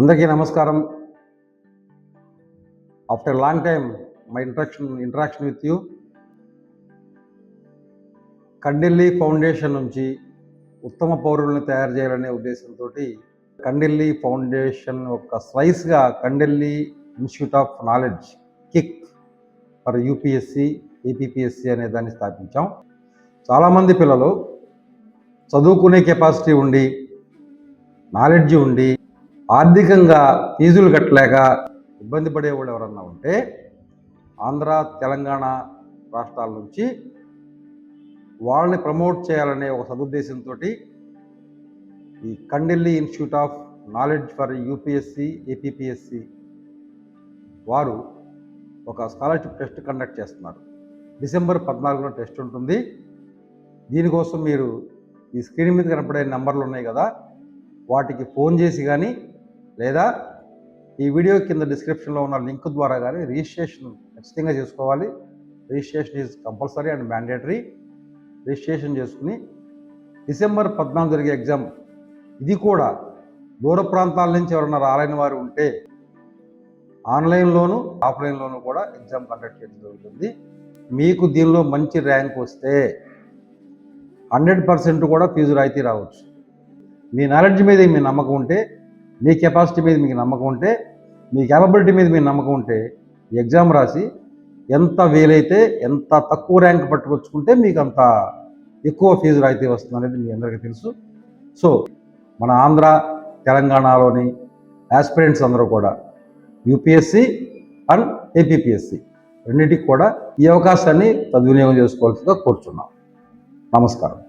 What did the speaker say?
అందరికీ నమస్కారం. After long time my interaction with you. Kandilli foundation నుంచి ఉత్తమ పౌరుల్ని తయారు చేయాలనే ఉద్దేశంతో కండిల్లి ఫౌండేషన్ ఒక స్లైస్గా కండిల్లి ఇన్స్టిట్యూట్ ఆఫ్ నాలెడ్జ్ కిక్ ఫర్ యూపీఎస్సి ఏపీపీఎస్సి అనే దాన్ని స్థాపించాం. చాలామంది పిల్లలు చదువుకునే కెపాసిటీ ఉండి నాలెడ్జ్ ఉండి ఆర్థికంగా ఫీజులు కట్టలేక ఇబ్బంది పడేవాళ్ళు ఎవరన్నా ఉంటే ఆంధ్ర తెలంగాణ రాష్ట్రాల నుంచి వాళ్ళని ప్రమోట్ చేయాలనే ఒక సదుద్దేశంతో ఈ Kandilli institute of knowledge for UPSC APPSC వారు ఒక స్కాలర్షిప్ టెస్ట్ కండక్ట్ చేస్తున్నారు. డిసెంబర్ 14న టెస్ట్ ఉంటుంది. దీనికోసం మీరు ఈ స్క్రీన్ మీద కనపడే నెంబర్లు ఉన్నాయి కదా, వాటికి ఫోన్ చేసి కానీ లేదా ఈ వీడియో కింద డిస్క్రిప్షన్లో ఉన్న లింక్ ద్వారా కానీ రిజిస్ట్రేషన్ ఖచ్చితంగా చేసుకోవాలి. Registration is compulsory and mandatory. Registration చేసుకుని డిసెంబర్ 14 జరిగే ఎగ్జామ్, ఇది కూడా దూర ప్రాంతాల నుంచి ఎవరన్నా రాలేని వారు ఉంటే ఆన్లైన్లోను ఆఫ్లైన్లోనూ కూడా ఎగ్జామ్ కండక్ట్ చేయడం జరుగుతుంది. మీకు దీనిలో మంచి ర్యాంక్ వస్తే 100% కూడా ఫీజు రాయితీ రావచ్చు. మీ నాలెడ్జ్ మీద మీ నమ్మకం ఉంటే, మీ కెపాసిటీ మీద మీకు నమ్మకం ఉంటే, మీ క్యాపబిలిటీ మీద మీ నమ్మకం ఉంటే ఎగ్జామ్ రాసి ఎంత వీలైతే ఎంత తక్కువ ర్యాంక్ పట్టుకొచ్చుకుంటే మీకు అంత ఎక్కువ ఫీజు రాయితీ వస్తుంది అనేది మీ అందరికీ తెలుసు. సో మన ఆంధ్ర తెలంగాణలోని ఆస్పిరెంట్స్ అందరూ కూడా యూపీఎస్సి అండ్ ఏపీపీఎస్సి రెండింటికి కూడా ఈ అవకాశాన్ని సద్వినియోగం చేసుకోవాల్సిందిగా కోరుచున్నాం. నమస్కారం.